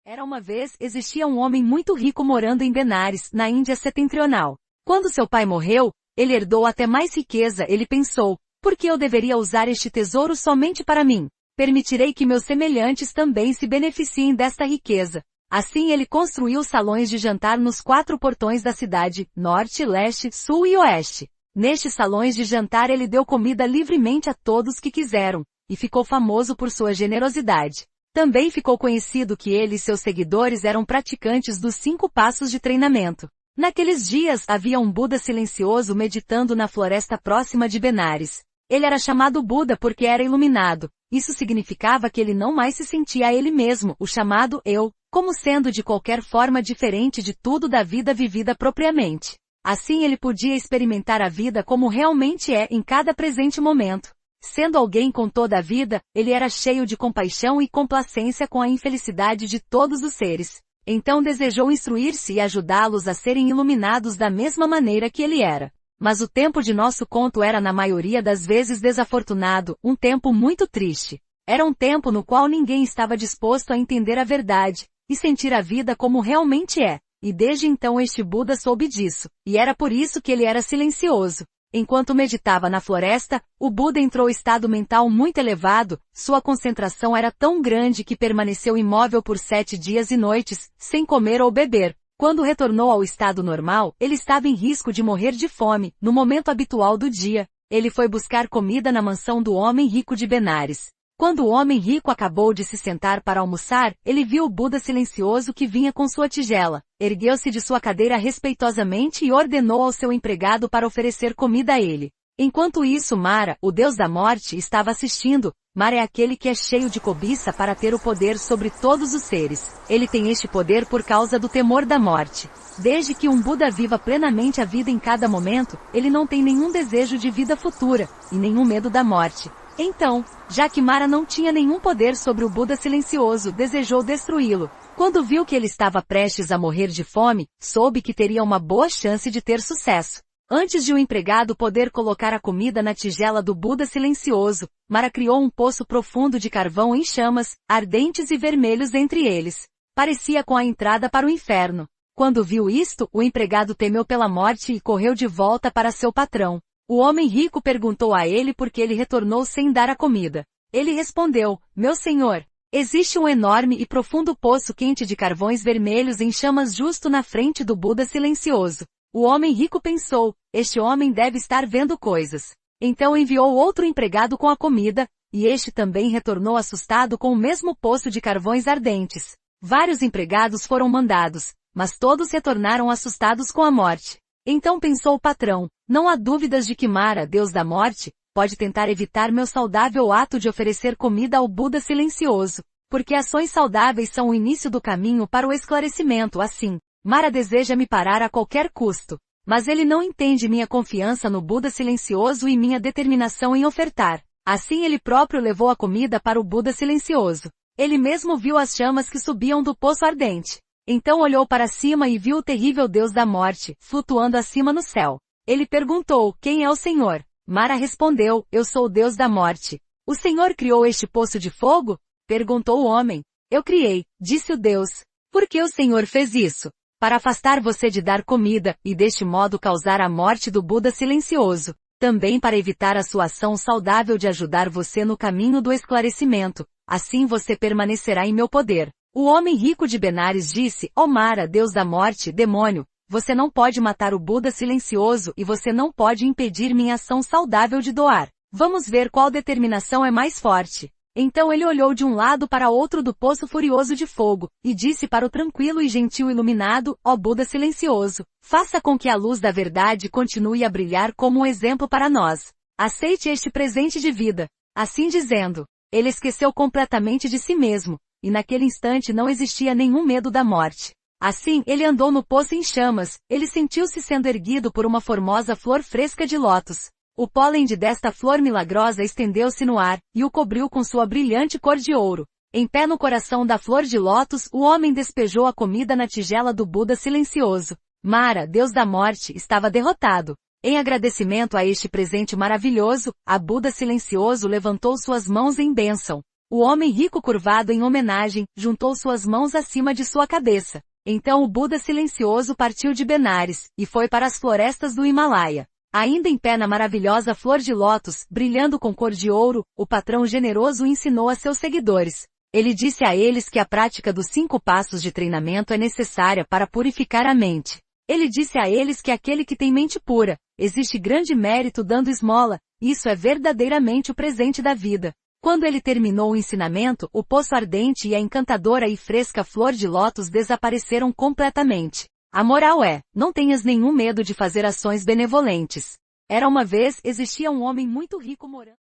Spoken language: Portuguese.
Era uma vez, existia um homem muito rico morando em Benares, na Índia setentrional. Quando seu pai morreu, ele herdou até mais riqueza. Ele pensou, por que eu deveria usar este tesouro somente para mim? Permitirei que meus semelhantes também se beneficiem desta riqueza. Assim ele construiu salões de jantar nos 4 portões da cidade, norte, leste, sul e oeste. Nestes salões de jantar ele deu comida livremente a todos que quiseram, e ficou famoso por sua generosidade. Também ficou conhecido que ele e seus seguidores eram praticantes dos 5 passos de treinamento. Naqueles dias havia um Buda silencioso meditando na floresta próxima de Benares. Ele era chamado Buda porque era iluminado. Isso significava que ele não mais se sentia a ele mesmo, o chamado eu, como sendo de qualquer forma diferente de tudo da vida vivida propriamente. Assim ele podia experimentar a vida como realmente é em cada presente momento. Sendo alguém com toda a vida, ele era cheio de compaixão e complacência com a infelicidade de todos os seres. Então desejou instruir-se e ajudá-los a serem iluminados da mesma maneira que ele era. Mas o tempo de nosso conto era na maioria das vezes desafortunado, um tempo muito triste. Era um tempo no qual ninguém estava disposto a entender a verdade, e sentir a vida como realmente é. E desde então este Buda soube disso, e era por isso que ele era silencioso. Enquanto meditava na floresta, o Buda entrou em estado mental muito elevado. Sua concentração era tão grande que permaneceu imóvel por 7 dias e noites, sem comer ou beber. Quando retornou ao estado normal, ele estava em risco de morrer de fome. No momento habitual do dia, ele foi buscar comida na mansão do homem rico de Benares. Quando o homem rico acabou de se sentar para almoçar, ele viu o Buda silencioso que vinha com sua tigela. Ergueu-se de sua cadeira respeitosamente e ordenou ao seu empregado para oferecer comida a ele. Enquanto isso Mara, o deus da morte, estava assistindo. Mara é aquele que é cheio de cobiça para ter o poder sobre todos os seres. Ele tem este poder por causa do temor da morte. Desde que um Buda viva plenamente a vida em cada momento, ele não tem nenhum desejo de vida futura, e nenhum medo da morte. Então, já que Mara não tinha nenhum poder sobre o Buda silencioso, desejou destruí-lo. Quando viu que ele estava prestes a morrer de fome, soube que teria uma boa chance de ter sucesso. Antes de o empregado poder colocar a comida na tigela do Buda silencioso, Mara criou um poço profundo de carvão em chamas, ardentes e vermelhos entre eles. Parecia com a entrada para o inferno. Quando viu isto, o empregado temeu pela morte e correu de volta para seu patrão. O homem rico perguntou a ele por que ele retornou sem dar a comida. Ele respondeu, meu senhor, existe um enorme e profundo poço quente de carvões vermelhos em chamas justo na frente do Buda silencioso. O homem rico pensou, este homem deve estar vendo coisas. Então enviou outro empregado com a comida, e este também retornou assustado com o mesmo poço de carvões ardentes. Vários empregados foram mandados, mas todos retornaram assustados com a morte. Então pensou o patrão, não há dúvidas de que Mara, deus da morte, pode tentar evitar meu saudável ato de oferecer comida ao Buda silencioso, porque ações saudáveis são o início do caminho para o esclarecimento. Assim, Mara deseja me parar a qualquer custo, mas ele não entende minha confiança no Buda silencioso e minha determinação em ofertar. Assim ele próprio levou a comida para o Buda silencioso. Ele mesmo viu as chamas que subiam do poço ardente. Então olhou para cima e viu o terrível deus da morte, flutuando acima no céu. Ele perguntou, quem é o Senhor? Mara respondeu, eu sou o deus da morte. O Senhor criou este poço de fogo? Perguntou o homem. Eu criei, disse o deus. Por que o Senhor fez isso? Para afastar você de dar comida, e deste modo causar a morte do Buda silencioso. Também para evitar a sua ação saudável de ajudar você no caminho do esclarecimento. Assim você permanecerá em meu poder. O homem rico de Benares disse, ó Mara, deus da morte, demônio, você não pode matar o Buda silencioso e você não pode impedir minha ação saudável de doar. Vamos ver qual determinação é mais forte. Então ele olhou de um lado para outro do poço furioso de fogo, e disse para o tranquilo e gentil iluminado, ó Buda silencioso, faça com que a luz da verdade continue a brilhar como um exemplo para nós. Aceite este presente de vida. Assim dizendo, ele esqueceu completamente de si mesmo, e naquele instante não existia nenhum medo da morte. Assim, ele andou no poço em chamas, ele sentiu-se sendo erguido por uma formosa flor fresca de lótus. O pólen desta flor milagrosa estendeu-se no ar, e o cobriu com sua brilhante cor de ouro. Em pé no coração da flor de lótus, o homem despejou a comida na tigela do Buda silencioso. Mara, deus da morte, estava derrotado. Em agradecimento a este presente maravilhoso, a Buda silencioso levantou suas mãos em bênção. O homem rico curvado em homenagem, juntou suas mãos acima de sua cabeça. Então o Buda silencioso partiu de Benares, e foi para as florestas do Himalaia. Ainda em pé na maravilhosa flor de lótus, brilhando com cor de ouro, o patrão generoso ensinou a seus seguidores. Ele disse a eles que a prática dos 5 passos de treinamento é necessária para purificar a mente. Ele disse a eles que aquele que tem mente pura, existe grande mérito dando esmola, isso é verdadeiramente o presente da vida. Quando ele terminou o ensinamento, o poço ardente e a encantadora e fresca flor de lótus desapareceram completamente. A moral é, não tenhas nenhum medo de fazer ações benevolentes. Era uma vez, existia um homem muito rico morando